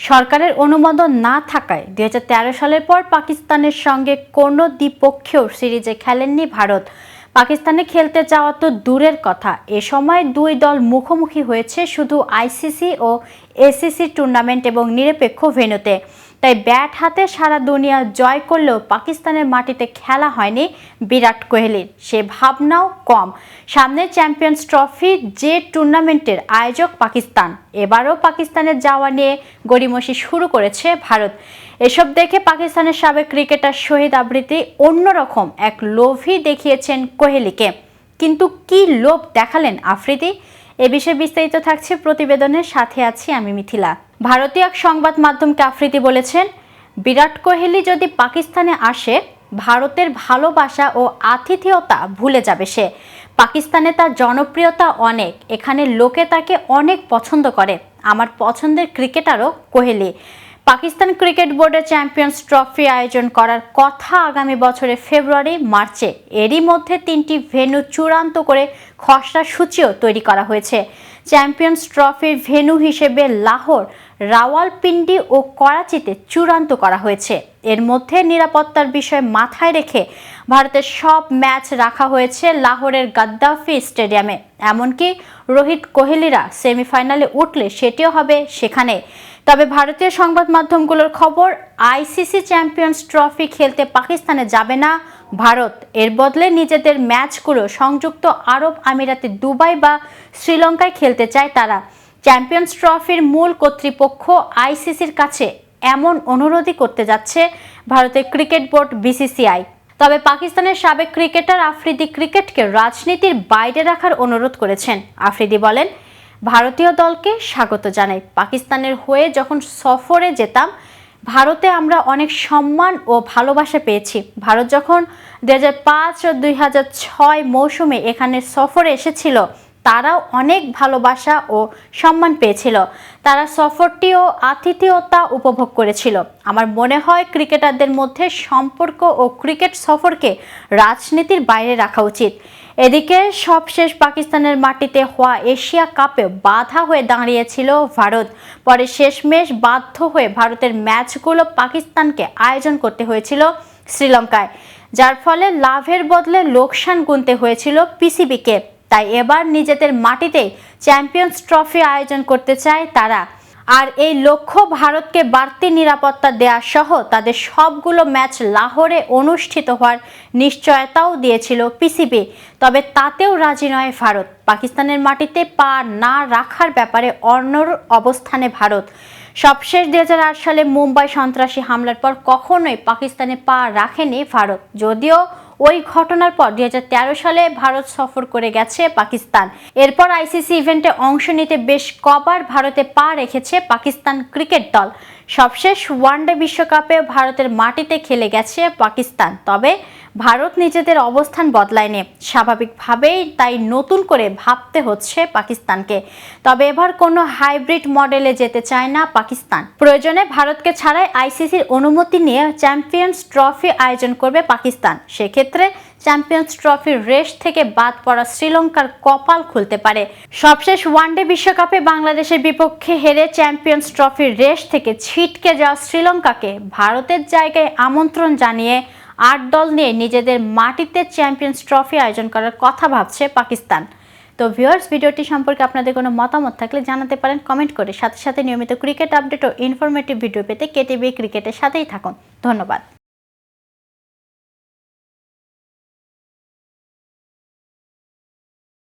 সরকারের অনুমোদন না থাকায় 2013 সালের পর পাকিস্তানের সঙ্গে কোনো দ্বিপক্ষীয় সিরিজে খেলেননি ভারত। পাকিস্তানে খেলতে যাওয়া তো দূরের কথা, এ সময় দুই দল মুখোমুখি হয়েছে শুধু আইসিসি ও এসিসি টুর্নামেন্ট এবং নিরপেক্ষ ভেন্যুতে। তাই ব্যাট হাতে সারা দুনিয়া জয় করলেও পাকিস্তানের মাটিতে খেলা হয়নি বিরাট কোহলির, সে ভাবনাও কম। সামনে চ্যাম্পিয়ন্স ট্রফি, যে টুর্নামেন্টের আয়োজক পাকিস্তান, এবারও পাকিস্তানের যাওয়া নিয়ে গড়িমসি শুরু করেছে ভারত। এসব দেখে পাকিস্তানের সাবেক ক্রিকেটার শহীদ আফ্রিদি অন্যরকম এক লোভই দেখিয়েছেন কোহলিকে। কিন্তু কি লোভ দেখালেন আফ্রিদি? এ বিষয়ে বিস্তারিত থাকছে প্রতিবেদনের, সাথে আছি আমি মিথিলা। ভারতীয় এক সংবাদ মাধ্যমকে আফ্রিদি বলেছেন, বিরাট কোহলি যদি পাকিস্তানে আসে, ভারতের ভালোবাসা ও আতিথেয়তা ভুলে যাবে সে। পাকিস্তানে তার জনপ্রিয়তা অনেক, এখানে লোকে তাকে অনেক পছন্দ করে। আমার পছন্দের ক্রিকেটারও কোহলি। পাকিস্তান ক্রিকেট বোর্ডের চ্যাম্পিয়ন্স ট্রফি আয়োজন করার কথা আগামী বছরের ফেব্রুয়ারি মার্চে। এরই মধ্যে 3টি ভেন্যু চূড়ান্ত করে খসড়া সূচিও তৈরি করা হয়েছে। চ্যাম্পিয়ন্স ট্রফির ভেন্যু হিসেবে লাহোর, রাওয়ালপিন্ডি ও করাচিতে চূড়ান্ত করা হয়েছে। এর মধ্যে নিরাপত্তার বিষয় মাথায় রেখে ভারতের সব ম্যাচ রাখা হয়েছে লাহোরের গাদ্দাফি স্টেডিয়ামে। এমনকি রোহিত কোহলিরা সেমিফাইনালে উঠলে সেটিও হবে সেখানে। তবে ভারতীয় সংবাদ মাধ্যমগুলোর খবর, আইসিসি চ্যাম্পিয়ন্স ট্রফি খেলতে পাকিস্তানে যাবে না ভারত। এর বদলে নিজেদের ম্যাচগুলো সংযুক্ত আরব আমিরাতে, দুবাই বা শ্রীলঙ্কায় খেলতে চায় তারা। চ্যাম্পিয়ন্স ট্রফির মূল কর্তৃপক্ষ আইসিসির কাছে এমন অনুরোধই করতে যাচ্ছে ভারতের ক্রিকেট বোর্ড বিসিসিআই। তবে পাকিস্তানের সাবেক ক্রিকেটার আফ্রিদি ক্রিকেটকে রাজনীতির বাইরে রাখার অনুরোধ করেছেন। আফ্রিদি বলেন, ভারতীয় দলকে স্বাগত জানাই। পাকিস্তানের হয়ে যখন সফরে যেতাম, ভারতে আমরা অনেক সম্মান ও ভালোবাসা পেয়েছি। ভারত যখন 2005 ও 2006 মৌসুমে এখানে সফরে এসেছিল, তারাও অনেক ভালোবাসা ও সম্মান পেয়েছিল। তারা সফরটি ও আতিথেয়তা উপভোগ করেছিল। আমার মনে হয় ক্রিকেটারদের মধ্যে সম্পর্ক ও ক্রিকেট সফরকে রাজনীতির বাইরে রাখা উচিত। এদিকে সবশেষ পাকিস্তানের মাটিতে হওয়া এশিয়া কাপে বাধা হয়ে দাঁড়িয়েছিল ভারত। পরে শেষমেশ বাধ্য হয়ে ভারতের ম্যাচগুলো পাকিস্তানকে আয়োজন করতে হয়েছিল শ্রীলঙ্কায়, যার ফলে লাভের বদলে লোকসান গুনতে হয়েছিল পিসিবিকে। তাই এবার নিজেদের মাটিতেই চ্যাম্পিয়ন্স ট্রফি আয়োজন করতে চায় তারা। আর এই লক্ষ্য ভারতকে বাড়তি নিরাপত্তা দেয়া সহ তাদের সবগুলো ম্যাচ লাহোরে অনুষ্ঠিত হওয়ার নিশ্চয়তাও দিয়েছিল পিসিবি। তবে তাতেও রাজি নয় ভারত। পাকিস্তানের মাটিতে পা না রাখার ব্যাপারে অনড় অবস্থানে ভারত। সবশেষ 2008 সালে মুম্বাই সন্ত্রাসী হামলার পর কখনোই পাকিস্তানে পা রাখেনি ভারত। যদিও ওই ঘটনার পর 2013 সালে ভারত সফর করে গেছে পাকিস্তান। এরপর আইসিসি ইভেন্টে অংশ নিতে বেশ কবার ভারতে পা রেখেছে পাকিস্তান ক্রিকেট দল। সবশেষ ওয়ানডে বিশ্বকাপে ভারতের মাটিতে খেলে গেছে পাকিস্তান। তবে ভারত নিজেদের অবস্থান বদলায়নি, স্বাভাবিকভাবেই তাই নতুন করে ভাবতে হচ্ছে পাকিস্তানকে। তবে এবার কোনো হাইব্রিড মডেলে যেতে চায় না পাকিস্তান। প্রয়োজনে ভারতকে ছাড়াই আইসিসির অনুমতি নিয়ে চ্যাম্পিয়ন্স ট্রফি আয়োজন করবে পাকিস্তান। সেক্ষেত্রে চ্যাম্পিয়ন্স ট্রফির রেস থেকে বাদ পড়া শ্রীলঙ্কার কপাল খুলতে পারে। সবশেষ ওয়ানডে বিশ্বকাপে বাংলাদেশের বিপক্ষে হেরে চ্যাম্পিয়ন্স ট্রফির রেস থেকে ছিটকে যাওয়া শ্রীলঙ্কাকে ভারতের জায়গায় আমন্ত্রণ জানিয়ে 8 দল নিয়ে নিজেদের মাটিতে চ্যাম্পিয়ন্স ট্রফি আয়োজন করার কথা ভাবছে পাকিস্তান। তো ভিউয়ার্স, ভিডিওটি সম্পর্কে আপনাদের কোনো মতামত থাকলে জানাতে পারেন কমেন্ট করে। সাথে সাথে নিয়মিত ক্রিকেট আপডেট ও ইনফরমেটিভ ভিডিও পেতে কেটিভি ক্রিকেটের সাথেই থাকুন। ধন্যবাদ।